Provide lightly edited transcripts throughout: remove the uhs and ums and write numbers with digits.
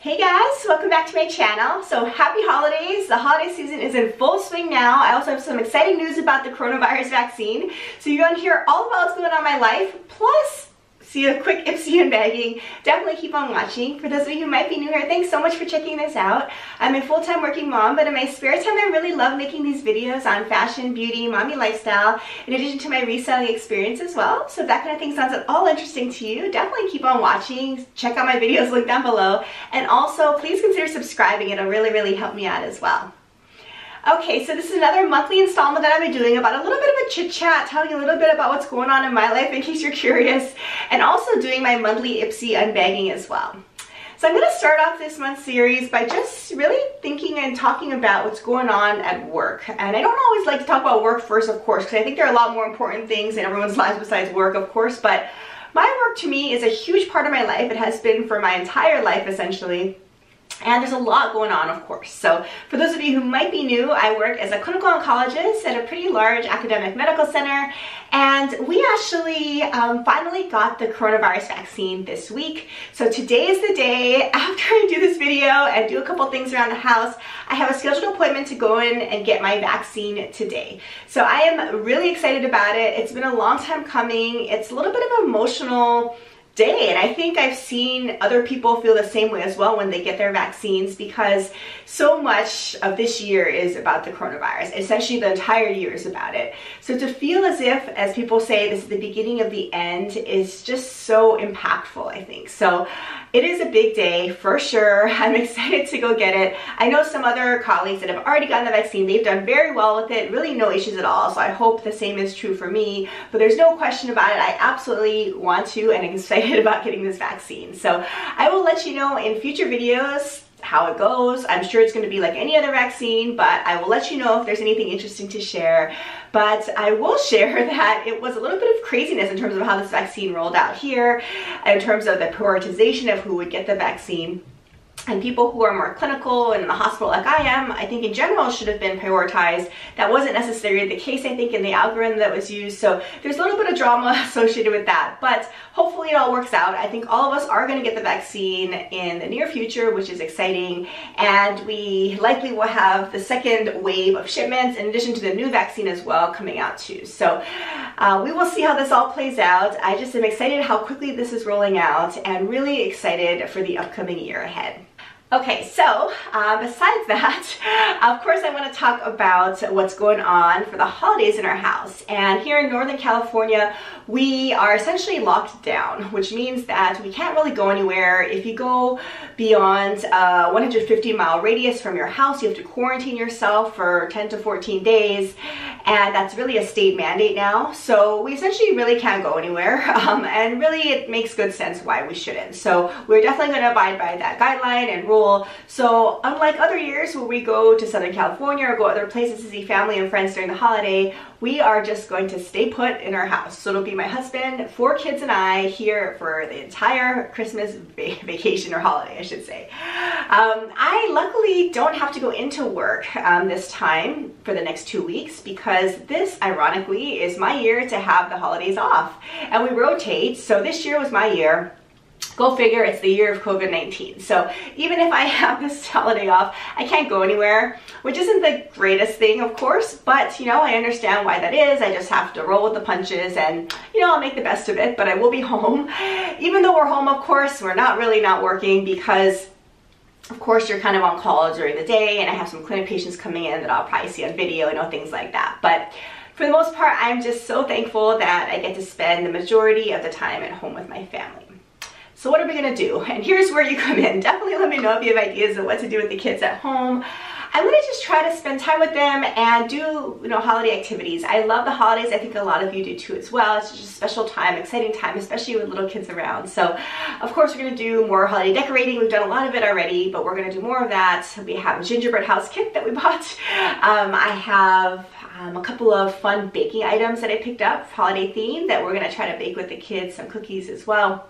Hey guys, welcome back to my channel. So happy holidays. The holiday season is in full swing now. I also have some exciting news about the coronavirus vaccine. So you're going to hear all about what's going on in my life, plus see a quick Ipsy unbagging. Definitely keep on watching. For those of you who might be new here, thanks so much for checking this out. I'm a full-time working mom, but in my spare time I really love making these videos on fashion, beauty, mommy lifestyle, in addition to my reselling experience as well. So if that kind of thing sounds at all interesting to you, definitely keep on watching. Check out my videos linked down below. And also, please consider subscribing. It'll really help me out as well. Okay, so this is another monthly installment that I've been doing about a little bit of a chit chat, telling you a little bit about what's going on in my life in case you're curious, and also doing my monthly Ipsy unbagging as well. So I'm going to start off this month's series by just really thinking and talking about what's going on at work. And I don't always like to talk about work first, of course, because I think there are a lot more important things in everyone's lives besides work, of course, but my work to me is a huge part of my life. It has been for my entire life, essentially. And there's a lot going on, of course. So for those of you who might be new, I work as a clinical oncologist at a pretty large academic medical center. And we actually finally got the coronavirus vaccine this week. So today is the day. After I do this video and do a couple things around the house, I have a scheduled appointment to go in and get my vaccine today. So I am really excited about it. It's been a long time coming. It's a little bit of an emotional day, and I think I've seen other people feel the same way as well when they get their vaccines, because so much of this year is about the coronavirus. Essentially the entire year is about it. So to feel as if, as people say, this is the beginning of the end is just so impactful, I think. So it is a big day for sure. I'm excited to go get it. I know some other colleagues that have already gotten the vaccine. They've done very well with it, really no issues at all. So I hope the same is true for me, but there's no question about it. I absolutely want to and I'm excited about getting this vaccine. So I will let you know in future videos how it goes. I'm sure it's going to be like any other vaccine, but I will let you know if there's anything interesting to share. But I will share that it was a little bit of craziness in terms of how this vaccine rolled out here, in terms of the prioritization of who would get the vaccine. And people who are more clinical and in the hospital like I am, I think in general should have been prioritized. That wasn't necessarily the case, I think, in the algorithm that was used. So there's a little bit of drama associated with that, but hopefully it all works out. I think all of us are going to get the vaccine in the near future, which is exciting. And we likely will have the second wave of shipments in addition to the new vaccine as well coming out too. So we will see how this all plays out. I just am excited how quickly this is rolling out and really excited for the upcoming year ahead. Okay, so besides that, of course I want to talk about what's going on for the holidays in our house. And here in Northern California, we are essentially locked down, which means that we can't really go anywhere. If you go beyond a 150-mile radius from your house, you have to quarantine yourself for 10 to 14 days. And that's really a state mandate now. So we essentially really can't go anywhere. And really it makes good sense why we shouldn't. So we're definitely going to abide by that guideline and rule. So unlike other years where we go to Southern California or go other places to see family and friends during the holiday, we are just going to stay put in our house. So it'll be my husband, 4 kids, and I here for the entire Christmas vacation or holiday, I should say. I luckily don't have to go into work this time for the next 2 weeks, because this, ironically, is my year to have the holidays off. And we rotate, so this year was my year. Go figure, it's the year of COVID-19. So even if I have this holiday off, I can't go anywhere, which isn't the greatest thing, of course, but you know, I understand why that is. I just have to roll with the punches and, you know, I'll make the best of it, but I will be home. Even though we're home, of course, we're not really not working, because of course you're kind of on call during the day, and I have some clinic patients coming in that I'll probably see on video, you know, things like that. But for the most part, I'm just so thankful that I get to spend the majority of the time at home with my family. So what are we going to do? And here's where you come in. Definitely let me know if you have ideas of what to do with the kids at home. I'm going to just try to spend time with them and do, you know, holiday activities. I love the holidays. I think a lot of you do too as well. It's just a special time, exciting time, especially with little kids around. So of course we're going to do more holiday decorating. We've done a lot of it already, but we're going to do more of that. We have a gingerbread house kit that we bought. I have a couple of fun baking items that I picked up, holiday themed, that we're going to try to bake with the kids, some cookies as well.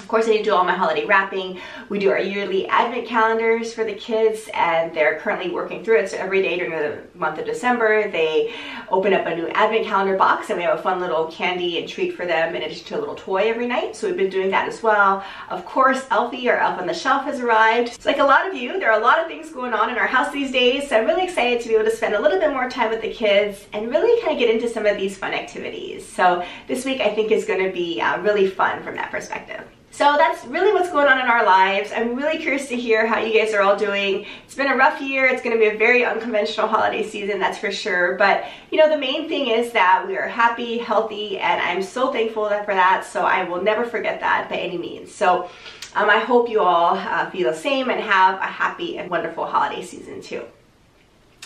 Of course, I do all my holiday wrapping. We do our yearly advent calendars for the kids, and they're currently working through it. So every day during the month of December, they open up a new advent calendar box, and we have a fun little candy and treat for them in addition to a little toy every night. So we've been doing that as well. Of course, Elfie, or Elf on the Shelf, has arrived. So like a lot of you, there are a lot of things going on in our house these days. So I'm really excited to be able to spend a little bit more time with the kids and really kind of get into some of these fun activities. So this week I think is going to be really fun from that perspective. So that's really what's going on in our lives. I'm really curious to hear how you guys are all doing. It's been a rough year. It's going to be a very unconventional holiday season, that's for sure. But you know, the main thing is that we are happy, healthy, and I'm so thankful for that. So I will never forget that by any means. So I hope you all feel the same and have a happy and wonderful holiday season too.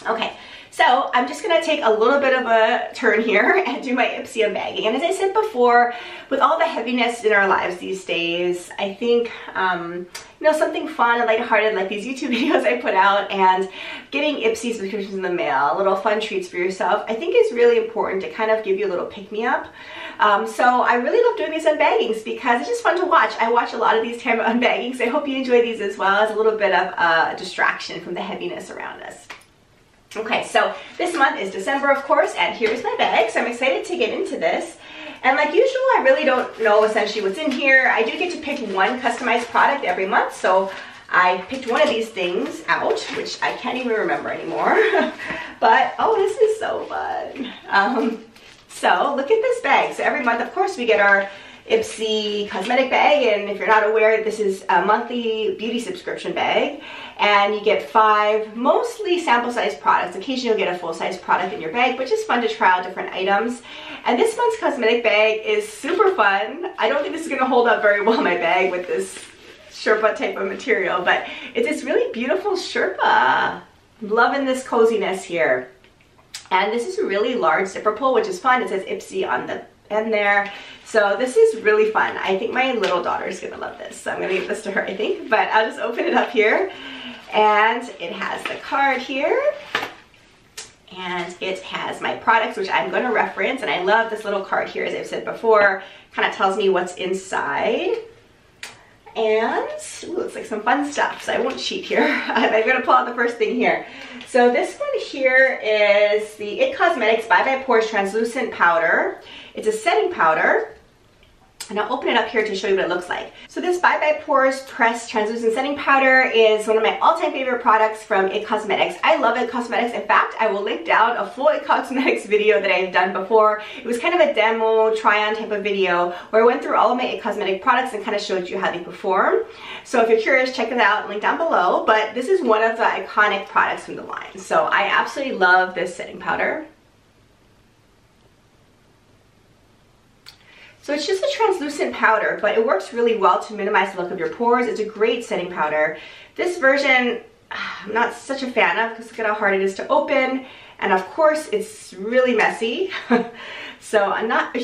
Okay, so I'm just going to take a little bit of a turn here and do my Ipsy unbagging. And as I said before, with all the heaviness in our lives these days, I think, you know, something fun and lighthearted like these YouTube videos I put out and getting Ipsy subscriptions in the mail, little fun treats for yourself, I think is really important to kind of give you a little pick-me-up. So I really love doing these unbaggings because it's just fun to watch. I watch a lot of these time unbaggings. I hope you enjoy these as well as a little bit of a distraction from the heaviness around us. Okay, so this month is December, of course, and here's my bag. So I'm excited to get into this. And like usual, I really don't know essentially what's in here. I do get to pick one customized product every month. So I picked one of these things out, which I can't even remember anymore. But, oh, this is so fun. So look at this bag. So every month, of course, we get our Ipsy cosmetic bag, and if you're not aware, this is a monthly beauty subscription bag, and you get 5 mostly sample-sized products. Occasionally you'll get a full-size product in your bag, but just fun to try out different items. And this month's cosmetic bag is super fun. I don't think this is going to hold up very well in my bag with this Sherpa type of material, but it's this really beautiful Sherpa. I'm loving this coziness here. And this is a really large zipper pull, which is fun. It says Ipsy on the end there. So this is really fun. I think my little daughter is gonna love this. So I'm gonna give this to her, I think. But I'll just open it up here. And it has the card here. And it has my products, which I'm gonna reference. And I love this little card here, as I've said before. Kind of tells me what's inside. And, ooh, looks like some fun stuff, so I won't cheat here. I'm gonna pull out the first thing here. So this one here is the IT Cosmetics Bye Bye Pores Translucent Powder. It's a setting powder. And I'll open it up here to show you what it looks like. So this Bye Bye Pores Pressed Translucent Setting Powder is one of my all-time favorite products from IT Cosmetics. I love IT Cosmetics. In fact, I will link down a full IT Cosmetics video that I've done before. It was kind of a demo, try-on type of video where I went through all of my IT Cosmetic products and kind of showed you how they perform. So if you're curious, check it out, link down below. But this is one of the iconic products from the line. So I absolutely love this setting powder. So it's just a translucent powder, but it works really well to minimize the look of your pores. It's a great setting powder. This version, I'm not such a fan of because look at how hard it is to open. And of course, it's really messy. So I'm not,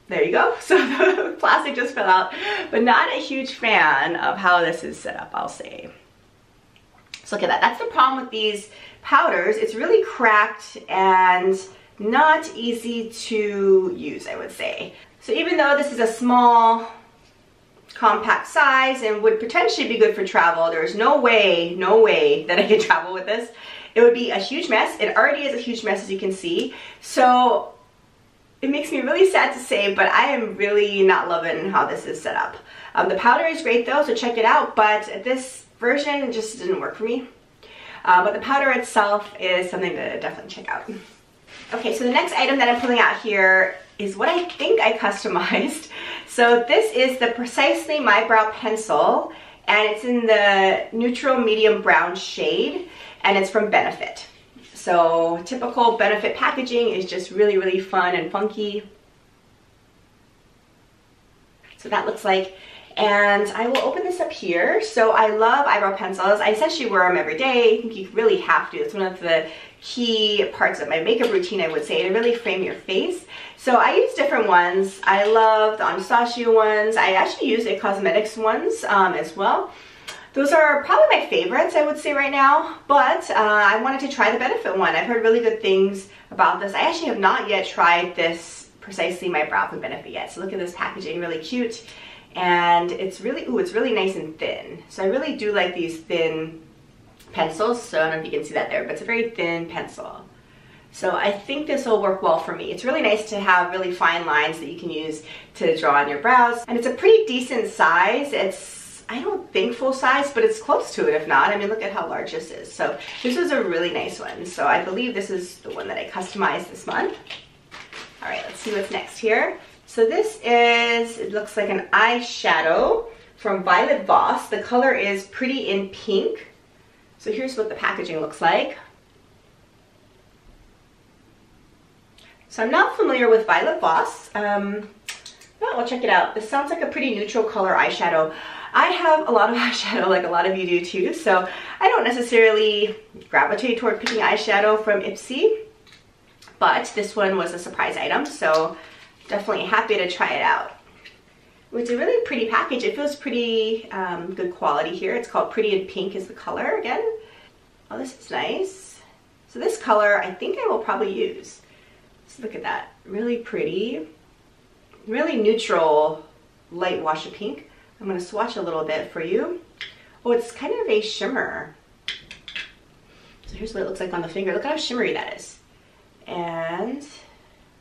there you go. So the plastic just fell out, but not a huge fan of how this is set up, I'll say. So look at that. That's the problem with these powders. It's really cracked and not easy to use, I would say. So even though this is a small, compact size and would potentially be good for travel, there's no way that I could travel with this. It would be a huge mess. It already is a huge mess, as you can see. So it makes me really sad to say, but I am really not loving how this is set up. The powder is great though, so check it out, but this version just didn't work for me. But the powder itself is something to definitely check out. Okay, so the next item that I'm pulling out here is what I think I customized. So this is the Precisely My Brow Pencil, and it's in the neutral medium brown shade, and it's from Benefit. So typical Benefit packaging is just really, really fun and funky. So that looks like, and I will open this up here. So I love eyebrow pencils. I essentially wear them every day. I think you really have to. It's one of the key parts of my makeup routine, I would say, to really frame your face. So I use different ones. I love the Anastasia ones. I actually use the cosmetics ones as well. Those are probably my favorites, I would say, right now, but I wanted to try the Benefit one. I've heard really good things about this. I actually have not yet tried this Precisely My Brow from Benefit yet. So look at this packaging, really cute. And it's really nice and thin. So I really do like these thin pencils. So I don't know if you can see that there, but it's a very thin pencil. So I think this will work well for me. It's really nice to have really fine lines that you can use to draw on your brows. And it's a pretty decent size. It's, I don't think full size, but it's close to it if not. I mean, look at how large this is. So this was a really nice one. So I believe this is the one that I customized this month. All right, let's see what's next here. So this is, it looks like an eyeshadow from Violet Voss. The color is Pretty in Pink. So here's what the packaging looks like. So I'm not familiar with Violet Voss. Well, we'll check it out. This sounds like a pretty neutral color eyeshadow. I have a lot of eyeshadow, like a lot of you do too, so I don't necessarily gravitate toward picking eyeshadow from Ipsy, but this one was a surprise item, so definitely happy to try it out. It's a really pretty package. It feels pretty good quality here. It's called Pretty in Pink is the color again. Oh, this is nice. So this color I think I will probably use. So look at that, really pretty, really neutral light wash of pink. I'm going to swatch a little bit for you. Oh, it's kind of a shimmer. So here's what it looks like on the finger. Look at how shimmery that is. And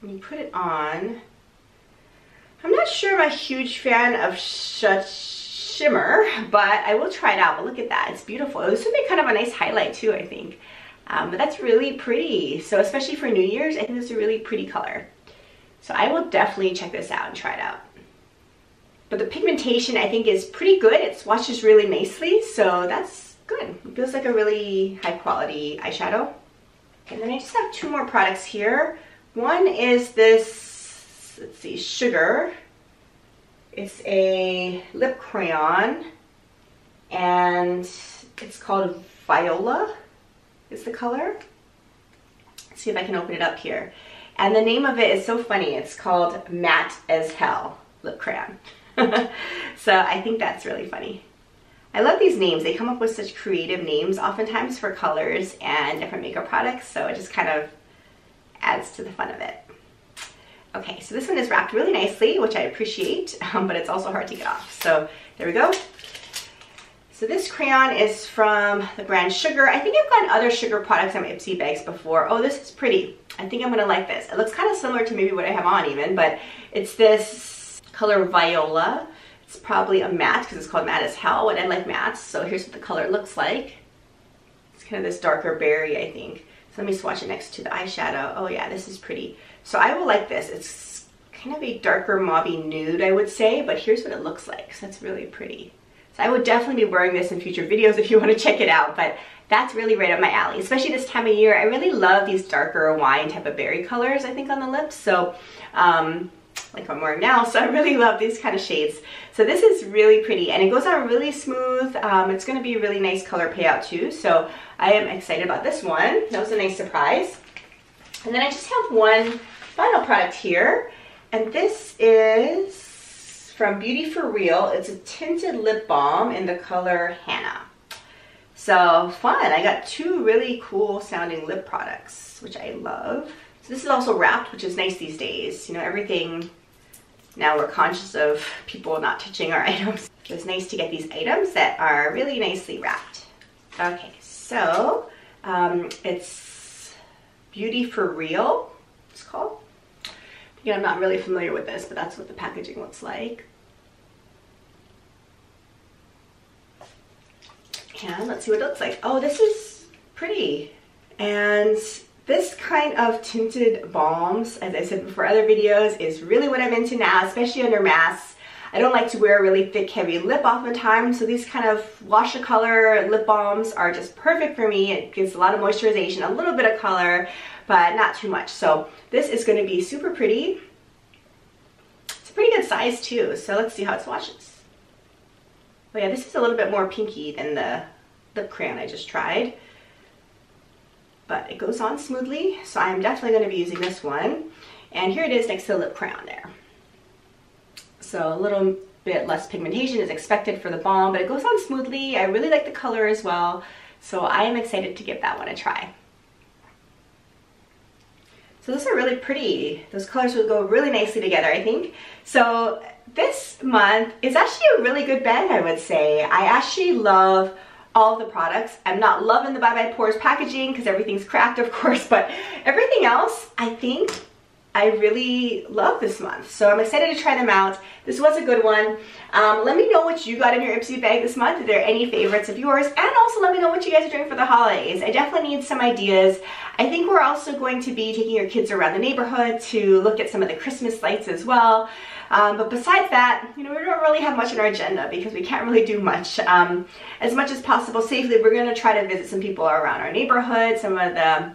when you put it on, I'm not sure I'm a huge fan of such shimmer, but I will try it out. But look at that, it's beautiful. This would be kind of a nice highlight too, I think. But that's really pretty. So especially for New Year's, I think this is a really pretty color. So I will definitely check this out and try it out. But the pigmentation I think is pretty good. It swatches really nicely, so that's good. It feels like a really high quality eyeshadow. And then I just have two more products here. One is this, let's see, Sugar. It's a lip crayon, and it's called Viola is the color. Let's see if I can open it up here. And the name of it is so funny. It's called Matte as Hell lip crayon. So I think that's really funny. I love these names. They come up with such creative names oftentimes for colors and different makeup products, so it just kind of adds to the fun of it. Okay, so this one is wrapped really nicely, which I appreciate, but it's also hard to get off. So there we go. So this crayon is from the brand Sugar. I think I've gotten other Sugar products on Ipsy bags before. Oh, this is pretty. I think I'm gonna like this. It looks kind of similar to maybe what I have on even, but it's this color Viola. It's probably a matte because it's called Matte as Hell, and I like mattes. So here's what the color looks like. It's kind of this darker berry, I think. So let me swatch it next to the eyeshadow. Oh yeah, this is pretty. So I will like this. It's kind of a darker mauvey nude, I would say, but here's what it looks like. So that's really pretty. So I would definitely be wearing this in future videos if you want to check it out, but that's really right up my alley, especially this time of year. I really love these darker wine type of berry colors, I think, on the lips. So, like I'm wearing now, so I really love these kind of shades. So this is really pretty, and it goes on really smooth. It's going to be a really nice color payout too, so I am excited about this one. That was a nice surprise. And then I just have one final product here, and this is from Beauty For Real. It's a tinted lip balm in the color Hannah. So fun. I got two really cool sounding lip products, which I love. So this is also wrapped, which is nice these days. You know, everything, now we're conscious of people not touching our items. So it's nice to get these items that are really nicely wrapped. Okay, so it's Beauty For Real, it's called. Again, I'm not really familiar with this, but that's what the packaging looks like. And let's see what it looks like. Oh, this is pretty. And this kind of tinted balms, as I said before other videos, is really what I'm into now, especially under masks. I don't like to wear a really thick, heavy lip oftentimes, so these kind of wash of color lip balms are just perfect for me. It gives a lot of moisturization, a little bit of color, but not too much. So this is going to be super pretty. It's a pretty good size too, so let's see how it swatches. Oh yeah, this is a little bit more pinky than the lip crayon I just tried, but it goes on smoothly, so I'm definitely going to be using this one. And here it is next to the lip crayon there. So a little bit less pigmentation is expected for the balm, but it goes on smoothly. I really like the color as well, so I am excited to give that one a try. So those are really pretty. Those colors will go really nicely together, I think. So this month is actually a really good bag, I would say. I actually love all of the products. I'm not loving the Bye Bye Pores packaging because everything's cracked, of course, but everything else, I think I really love this month. So I'm excited to try them out. This was a good one. Let me know what you got in your Ipsy bag this month. If there are any favorites of yours, and also let me know what you guys are doing for the holidays. I definitely need some ideas. I think we're also going to be taking your kids around the neighborhood to look at some of the Christmas lights as well. But besides that, you know, we don't really have much on our agenda because we can't really do much. As much as possible safely, we're going to try to visit some people around our neighborhood, some of the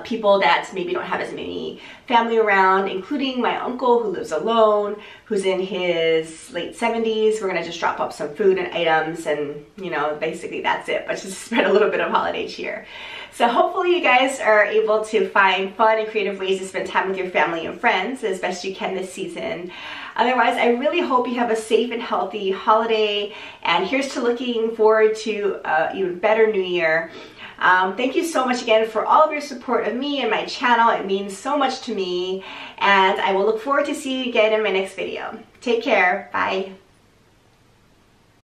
people that maybe don't have as many family around, including my uncle who lives alone, who's in his late 70s. We're gonna just drop up some food and items, and you know, basically that's it, but just spread a little bit of holiday cheer. So hopefully you guys are able to find fun and creative ways to spend time with your family and friends as best you can this season. Otherwise, I really hope you have a safe and healthy holiday, and here's to looking forward to an even better new year. Thank you so much again for all of your support of me and my channel. It means so much to me, and I will look forward to seeing you again in my next video. Take care. Bye.